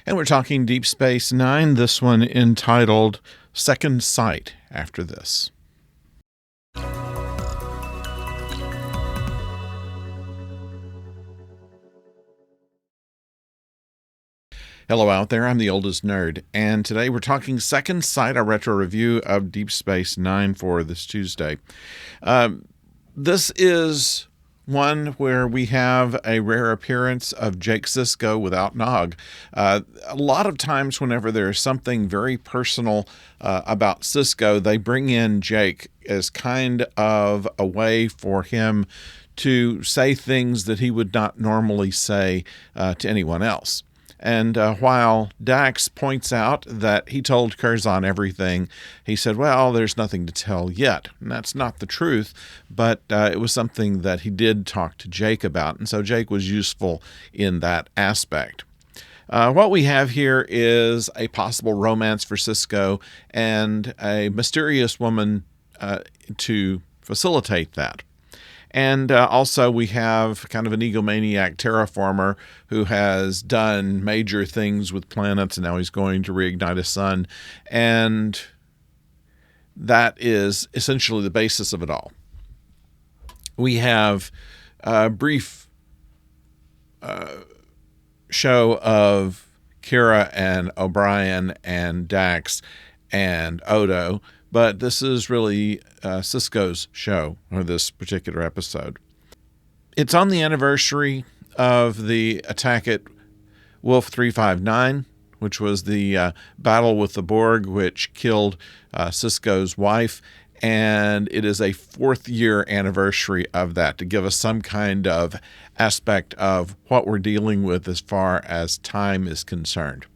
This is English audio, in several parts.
And we're talking Deep Space Nine, this one entitled Second Sight after this. Hello out there, I'm the oldest nerd, and today we're talking Second Sight, a retro review of Deep Space Nine for this Tuesday. This is one where we have a rare appearance of Jake Sisko without Nog. A lot of times whenever there's something very personal about Sisko, they bring in Jake as kind of a way for him to say things that he would not normally say to anyone else. And while Dax points out that he told Curzon everything, he said, well, there's nothing to tell yet. And that's not the truth, but it was something that he did talk to Jake about. And so Jake was useful in that aspect. What we have here is a possible romance for Sisko and a mysterious woman to facilitate that. And also we have kind of an egomaniac terraformer who has done major things with planets, and now he's going to reignite a sun. And that is essentially the basis of it all. We have a brief show of Kira and O'Brien and Dax and Odo, but this is really Sisko's show, or this particular episode. It's on the anniversary of the attack at Wolf 359, which was the battle with the Borg, which killed Sisko's wife, and it is a 4th year anniversary of that to give us some kind of aspect of what we're dealing with as far as time is concerned.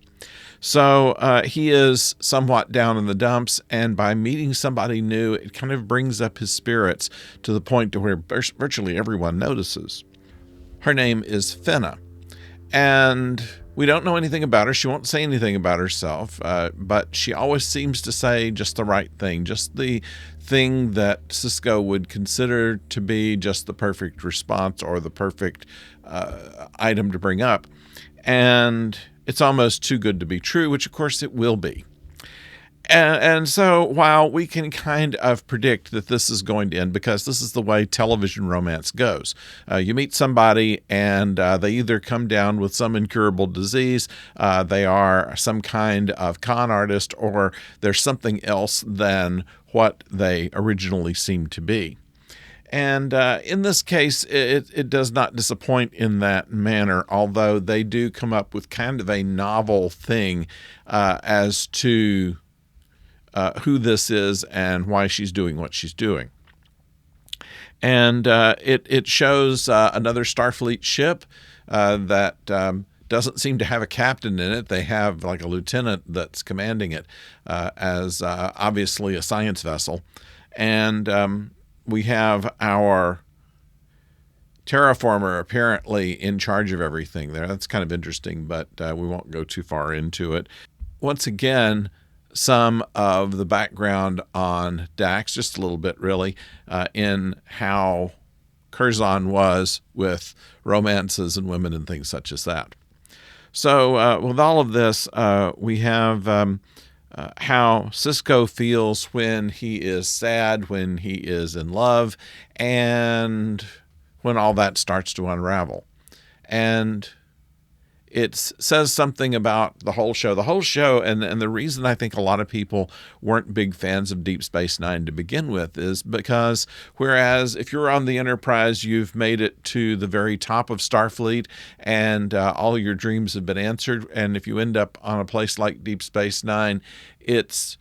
So he is somewhat down in the dumps, and by meeting somebody new, it kind of brings up his spirits to the point to where virtually everyone notices. Her name is Fenna, and we don't know anything about her. She won't say anything about herself, but she always seems to say just the right thing, just the thing that Sisko would consider to be just the perfect response or the perfect item to bring up. And it's almost too good to be true, which of course it will be. And so while we can kind of predict that this is going to end, because this is the way television romance goes, you meet somebody and they either come down with some incurable disease, they are some kind of con artist, or there's something else than what they originally seemed to be. And in this case, it does not disappoint in that manner, although they do come up with kind of a novel thing as to who this is and why she's doing what she's doing. And it shows another Starfleet ship that doesn't seem to have a captain in it. They have like a lieutenant that's commanding it as obviously a science vessel. And we have our terraformer apparently in charge of everything there. That's kind of interesting, but we won't go too far into it. Once again, some of the background on Dax, just a little bit really, in how Curzon was with romances and women and things such as that. So with all of this, we have how Sisko feels when he is sad, when he is in love, and when all that starts to unravel. And it says something about the whole show. The whole show, and the reason I think a lot of people weren't big fans of Deep Space Nine to begin with is because whereas if you're on the Enterprise, you've made it to the very top of Starfleet and all your dreams have been answered. And if you end up on a place like Deep Space Nine, it's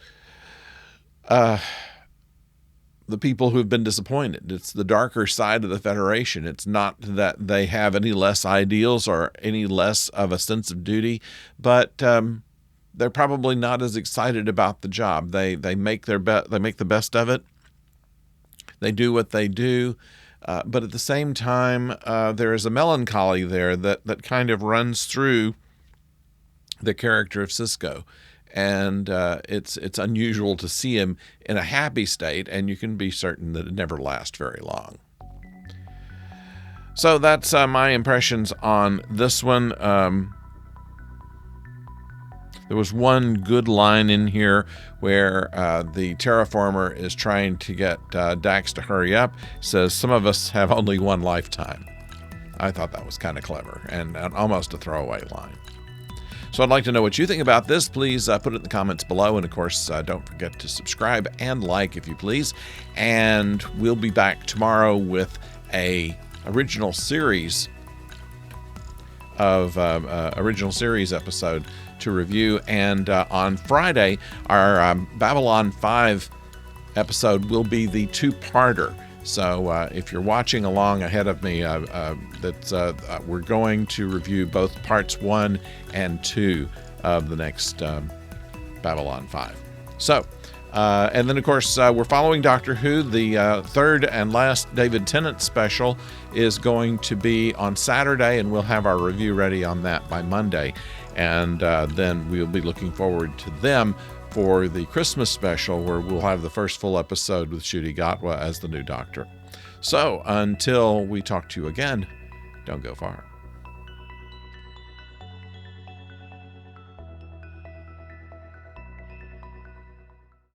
the people who've been disappointed. It's the darker side of the Federation. It's not that they have any less ideals or any less of a sense of duty, but they're probably not as excited about the job. They make they make the best of it. They do what they do, but at the same time, there is a melancholy there that kind of runs through the character of Sisko. And it's unusual to see him in a happy state, and you can be certain that it never lasts very long. So that's my impressions on this one. There was one good line in here where the terraformer is trying to get Dax to hurry up. Says, some of us have only one lifetime. I thought that was kind of clever and almost a throwaway line. So I'd like to know what you think about this. Please put it in the comments below. And of course, don't forget to subscribe and like if you please. And we'll be back tomorrow with a original series episode to review. And on Friday, our Babylon 5 episode will be the two-parter. So if you're watching along ahead of me, we're going to review both parts 1 and 2 of the next Babylon 5. So, and then, of course, we're following Doctor Who. The third and last David Tennant special is going to be on Saturday, and we'll have our review ready on that by Monday. And then we'll be looking forward to them for the Christmas special, where we'll have the first full episode with Ncuti Gatwa as the new Doctor. So until we talk to you again, don't go far.